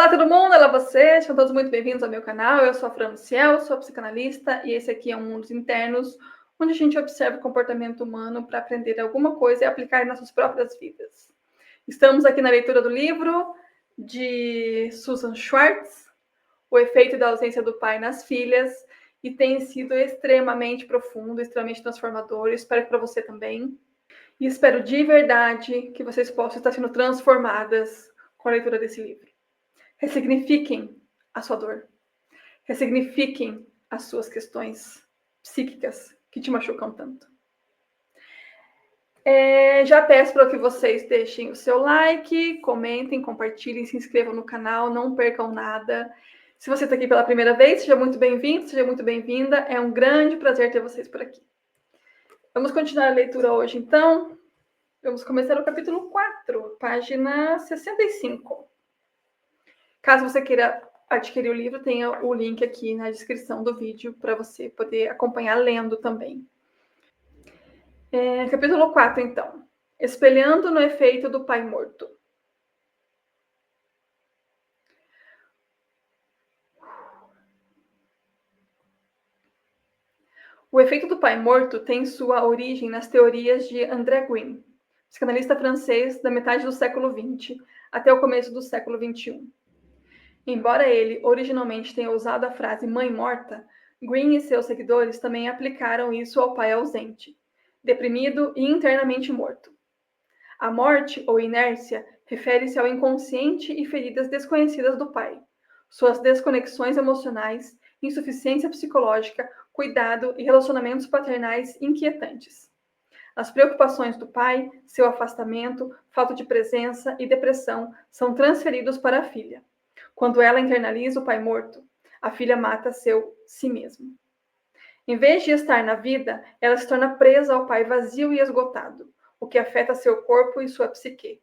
Olá todo mundo, olá vocês, sejam todos muito bem-vindos ao meu canal. Eu sou a Fran Ciel, sou psicanalista e esse aqui é um Mundos Internos, onde a gente observa o comportamento humano para aprender alguma coisa e aplicar em nossas próprias vidas. Estamos aqui na leitura do livro de Susan Schwartz, O Efeito da Ausência do Pai nas Filhas, e tem sido extremamente profundo, extremamente transformador. Eu espero que para você também. E espero de verdade que vocês possam estar sendo transformadas com a leitura desse livro. Ressignifiquem a sua dor. Ressignifiquem as suas questões psíquicas que te machucam tanto. Já peço para que vocês deixem o seu like, comentem, compartilhem, se inscrevam no canal, não percam nada. Se você está aqui pela primeira vez, seja muito bem-vindo, seja muito bem-vinda. É um grande prazer ter vocês por aqui. Vamos continuar a leitura hoje, então. Vamos começar o capítulo 4, página 65. Caso você queira adquirir o livro, tem o link aqui na descrição do vídeo para você poder acompanhar lendo também. Capítulo 4, então. Espelhando no efeito do pai morto. O efeito do pai morto tem sua origem nas teorias de André Guin, psicanalista francês da metade do século XX até o começo do século XXI. Embora ele originalmente tenha usado a frase mãe morta, Green e seus seguidores também aplicaram isso ao pai ausente, deprimido e internamente morto. A morte, ou inércia, refere-se ao inconsciente e feridas desconhecidas do pai, suas desconexões emocionais, insuficiência psicológica, cuidado e relacionamentos paternais inquietantes. As preocupações do pai, seu afastamento, falta de presença e depressão são transferidos para a filha. Quando ela internaliza o pai morto, a filha mata seu si mesmo. Em vez de estar na vida, ela se torna presa ao pai vazio e esgotado, o que afeta seu corpo e sua psique.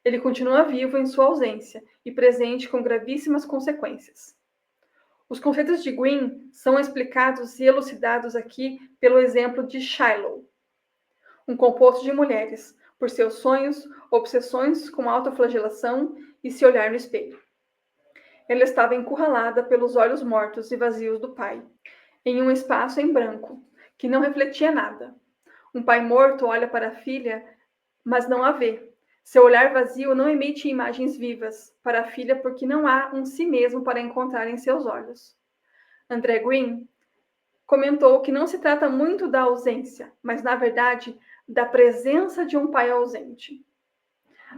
Ele continua vivo em sua ausência e presente com gravíssimas consequências. Os conceitos de Green são explicados e elucidados aqui pelo exemplo de Shiloh, um composto de mulheres, por seus sonhos, obsessões com autoflagelação e se olhar no espelho. Ela estava encurralada pelos olhos mortos e vazios do pai, em um espaço em branco, que não refletia nada. Um pai morto olha para a filha, mas não a vê. Seu olhar vazio não emite imagens vivas para a filha porque não há um si mesmo para encontrar em seus olhos. André Green comentou que não se trata muito da ausência, mas, na verdade, da presença de um pai ausente.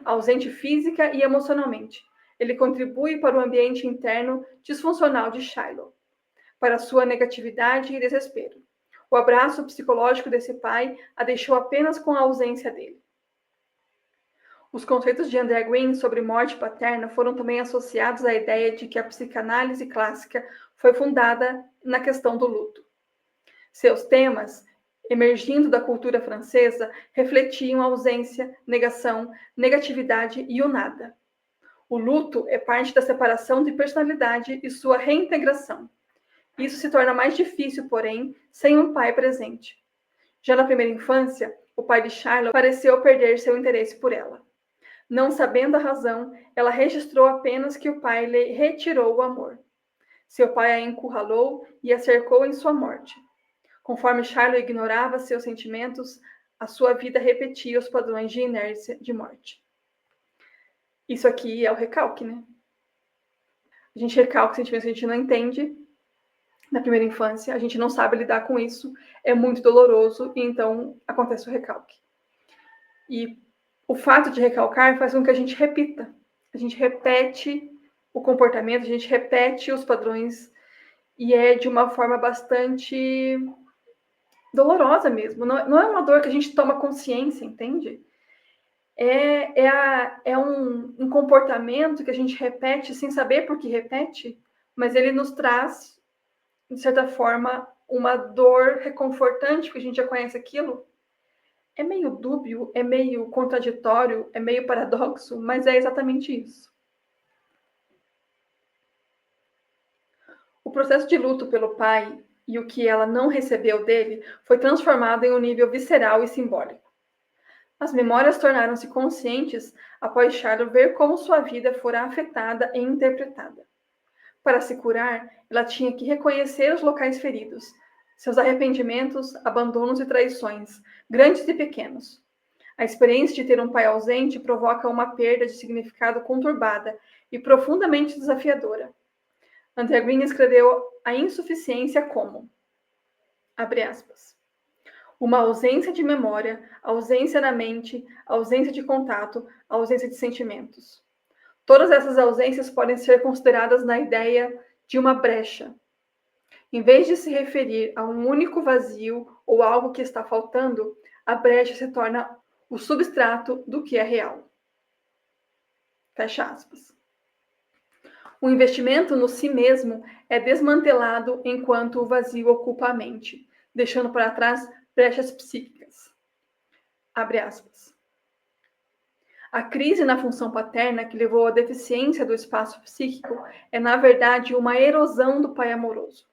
Ausente física e emocionalmente. Ele contribui para o ambiente interno disfuncional de Shiloh, para sua negatividade e desespero. O abraço psicológico desse pai a deixou apenas com a ausência dele. Os conceitos de André Green sobre morte paterna foram também associados à ideia de que a psicanálise clássica foi fundada na questão do luto. Seus temas, emergindo da cultura francesa, refletiam a ausência, negação, negatividade e o nada. O luto é parte da separação de personalidade e sua reintegração. Isso se torna mais difícil, porém, sem um pai presente. Já na primeira infância, o pai de Shiloh pareceu perder seu interesse por ela. Não sabendo a razão, ela registrou apenas que o pai lhe retirou o amor. Seu pai a encurralou e a cercou em sua morte. Conforme Shiloh ignorava seus sentimentos, a sua vida repetia os padrões de inércia de morte. Isso aqui é o recalque, né? A gente recalca sentimentos que a gente não entende na primeira infância, a gente não sabe lidar com isso, é muito doloroso e então acontece o recalque. E o fato de recalcar faz com que a gente repita. A gente repete o comportamento, a gente repete os padrões e é de uma forma bastante dolorosa mesmo. Não é uma dor que a gente toma consciência, entende? É um comportamento que a gente repete sem saber por que repete, mas ele nos traz, de certa forma, uma dor reconfortante, porque a gente já conhece aquilo. É meio dúbio, é meio contraditório, é meio paradoxo, mas é exatamente isso. O processo de luto pelo pai e o que ela não recebeu dele foi transformado em um nível visceral e simbólico. As memórias tornaram-se conscientes após Charlotte ver como sua vida fora afetada e interpretada. Para se curar, ela tinha que reconhecer os locais feridos, seus arrependimentos, abandonos e traições, grandes e pequenos. A experiência de ter um pai ausente provoca uma perda de significado conturbada e profundamente desafiadora. André Green escreveu a insuficiência como, abre aspas, uma ausência de memória, ausência da mente, ausência de contato, ausência de sentimentos. Todas essas ausências podem ser consideradas na ideia de uma brecha. Em vez de se referir a um único vazio ou algo que está faltando, a brecha se torna o substrato do que é real. Fecha aspas. O investimento no si mesmo é desmantelado enquanto o vazio ocupa a mente, deixando para trás brechas psíquicas. Abre aspas. A crise na função paterna que levou à deficiência do espaço psíquico é, na verdade, uma erosão do pai amoroso.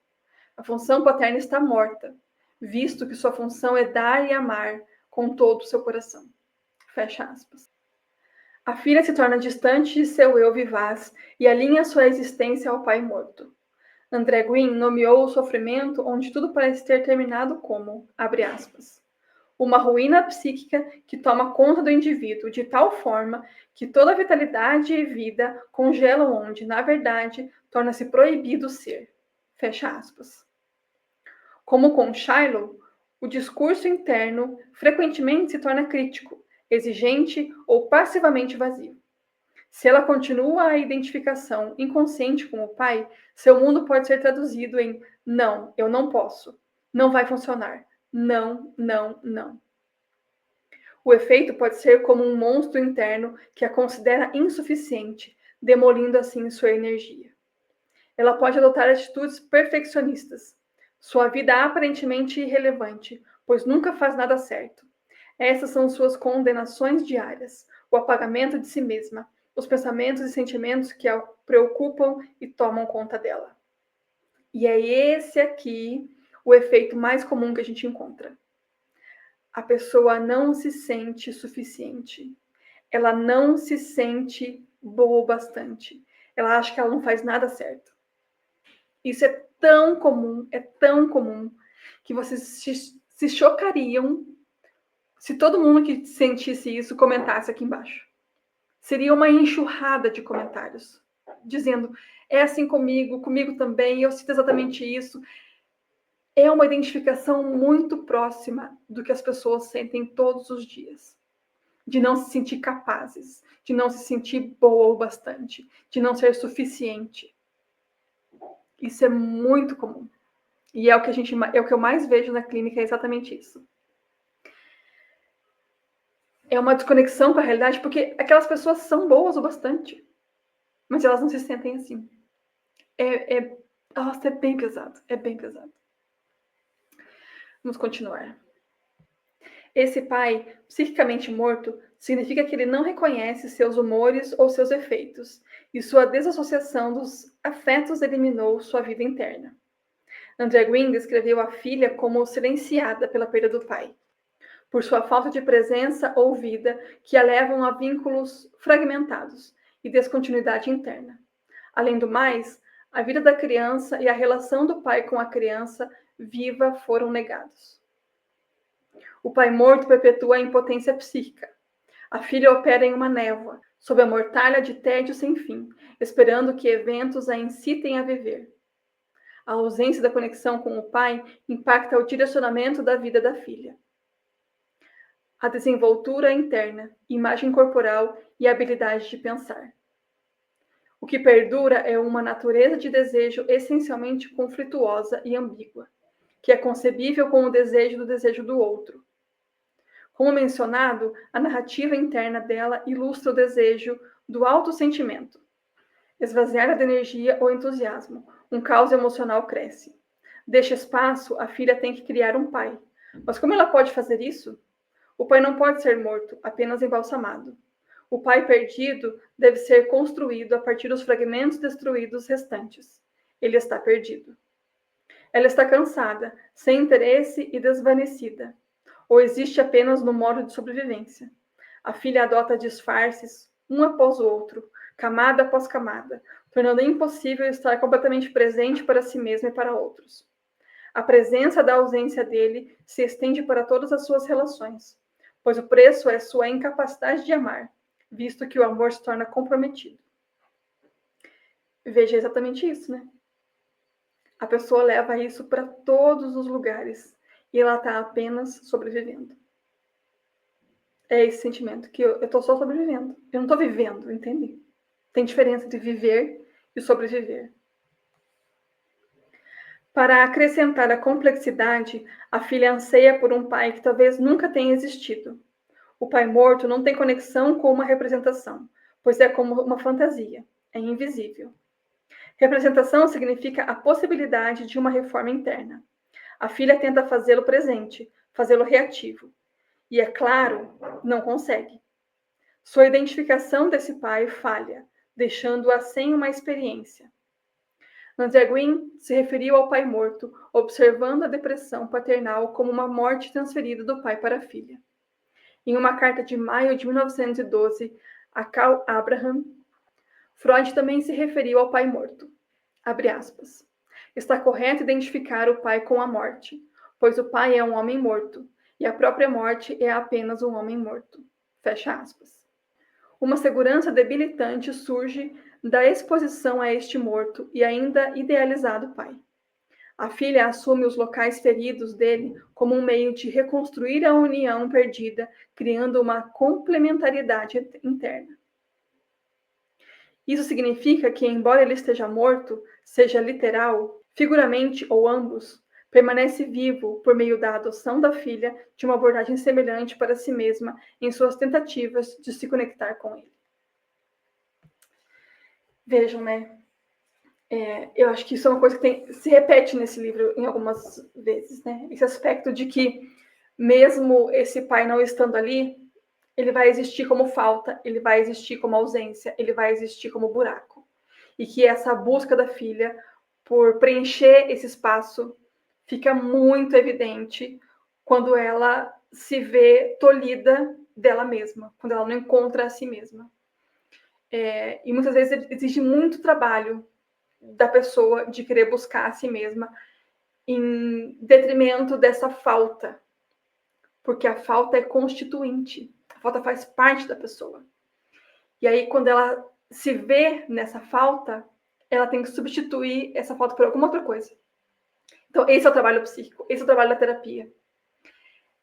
A função paterna está morta, visto que sua função é dar e amar com todo o seu coração. Fecha aspas. A filha se torna distante de seu eu vivaz e alinha sua existência ao pai morto. André Green nomeou o sofrimento onde tudo parece ter terminado como, abre aspas, uma ruína psíquica que toma conta do indivíduo de tal forma que toda vitalidade e vida congelam onde, na verdade, torna-se proibido ser. Fecha aspas. Como com Shiloh, o discurso interno frequentemente se torna crítico, exigente ou passivamente vazio. Se ela continua a identificação inconsciente com o pai, seu mundo pode ser traduzido em não, eu não posso, não vai funcionar, não, não, não. O efeito pode ser como um monstro interno que a considera insuficiente, demolindo assim sua energia. Ela pode adotar atitudes perfeccionistas. Sua vida aparentemente irrelevante, pois nunca faz nada certo. Essas são suas condenações diárias, o apagamento de si mesma, os pensamentos e sentimentos que a preocupam e tomam conta dela. E é esse aqui o efeito mais comum que a gente encontra. A pessoa não se sente suficiente. Ela não se sente boa o bastante. Ela acha que ela não faz nada certo. Isso é tão comum, que vocês se chocariam se todo mundo que sentisse isso comentasse aqui embaixo. Seria uma enxurrada de comentários, dizendo, é assim comigo também, eu sinto exatamente isso. É uma identificação muito próxima do que as pessoas sentem todos os dias. De não se sentir capazes, de não se sentir boa o bastante, de não ser suficiente. Isso é muito comum. E é o que eu mais vejo na clínica, é exatamente isso. É uma desconexão com a realidade, porque aquelas pessoas são boas o bastante, mas elas não se sentem assim. Nossa, é bem pesado, é bem pesado. Vamos continuar. Esse pai, psiquicamente morto, significa que ele não reconhece seus humores ou seus efeitos, e sua desassociação dos afetos eliminou sua vida interna. André Green descreveu a filha como silenciada pela perda do pai, por sua falta de presença ou vida que a levam a vínculos fragmentados e descontinuidade interna. Além do mais, a vida da criança e a relação do pai com a criança viva foram negados. O pai morto perpetua a impotência psíquica. A filha opera em uma névoa, sob a mortalha de tédio sem fim, esperando que eventos a incitem a viver. A ausência da conexão com o pai impacta o direcionamento da vida da filha. A desenvoltura interna, imagem corporal e habilidade de pensar. O que perdura é uma natureza de desejo essencialmente conflituosa e ambígua, que é concebível com o desejo do outro. Como mencionado, a narrativa interna dela ilustra o desejo do autossentimento. Esvaziada de energia ou entusiasmo, um caos emocional cresce. Deste espaço, a filha tem que criar um pai. Mas como ela pode fazer isso? O pai não pode ser morto, apenas embalsamado. O pai perdido deve ser construído a partir dos fragmentos destruídos restantes. Ele está perdido. Ela está cansada, sem interesse e desvanecida. ou existe apenas no modo de sobrevivência. A filha adota disfarces, um após o outro, camada após camada, tornando impossível estar completamente presente para si mesma e para outros. A presença da ausência dele se estende para todas as suas relações, pois o preço é sua incapacidade de amar, visto que o amor se torna comprometido. Veja exatamente isso, né? A pessoa leva isso para todos os lugares e ela está apenas sobrevivendo. É esse sentimento que eu estou só sobrevivendo. Eu não estou vivendo, entende? Tem diferença entre viver e sobreviver. Para acrescentar a complexidade, a filha anseia por um pai que talvez nunca tenha existido. O pai morto não tem conexão com uma representação, pois é como uma fantasia, é invisível. Representação significa a possibilidade de uma reforma interna. A filha tenta fazê-lo presente, fazê-lo reativo. E, é claro, não consegue. Sua identificação desse pai falha, deixando-a sem uma experiência. Nanterguin se referiu ao pai morto, observando a depressão paternal como uma morte transferida do pai para a filha. Em uma carta de maio de 1912 a Carl Abraham, Freud também se referiu ao pai morto. Abre aspas. Está correto identificar o pai com a morte, pois o pai é um homem morto, e a própria morte é apenas um homem morto. Fecha aspas. Uma segurança debilitante surge da exposição a este morto e ainda idealizado pai. A filha assume os locais feridos dele como um meio de reconstruir a união perdida, criando uma complementariedade interna. Isso significa que, embora ele esteja morto, seja literal, figuramente ou ambos, permanece vivo por meio da adoção da filha de uma abordagem semelhante para si mesma em suas tentativas de se conectar com ele. Vejam, né? Eu acho que isso é uma coisa que se repete nesse livro em algumas vezes, né? Esse aspecto de que, mesmo esse pai não estando ali, ele vai existir como falta, ele vai existir como ausência, ele vai existir como buraco. E que essa busca da filha por preencher esse espaço fica muito evidente quando ela se vê tolhida dela mesma, quando ela não encontra a si mesma. E muitas vezes existe muito trabalho da pessoa de querer buscar a si mesma em detrimento dessa falta, porque a falta é constituinte, a falta faz parte da pessoa. E aí, quando ela se vê nessa falta, ela tem que substituir essa falta por alguma outra coisa. Então, esse é o trabalho psíquico, esse é o trabalho da terapia.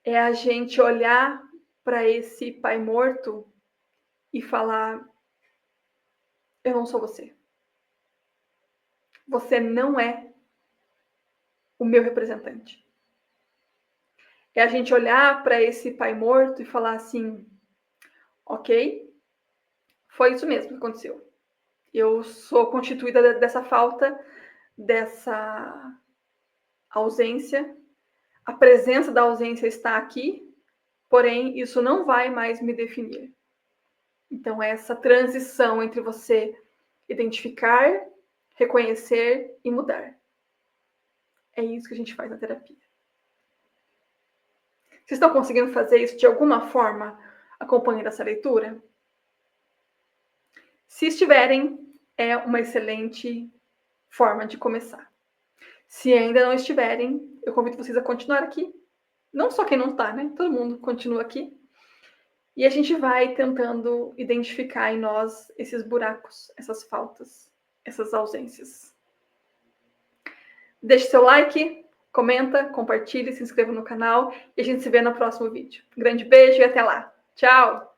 É a gente olhar para esse pai morto e falar: eu não sou você. Você não é o meu representante. É a gente olhar para esse pai morto e falar assim: ok, foi isso mesmo que aconteceu. Eu sou constituída dessa falta, dessa ausência. A presença da ausência está aqui, porém, isso não vai mais me definir. Então, é essa transição entre você identificar, reconhecer e mudar. É isso que a gente faz na terapia. Vocês estão conseguindo fazer isso de alguma forma, acompanhando essa leitura? Se estiverem, é uma excelente forma de começar. Se ainda não estiverem, eu convido vocês a continuar aqui. Não só quem não está, né? Todo mundo continua aqui. E a gente vai tentando identificar em nós esses buracos, essas faltas, essas ausências. Deixe seu like, comenta, compartilhe, se inscreva no canal e a gente se vê no próximo vídeo. Um grande beijo e até lá. Tchau!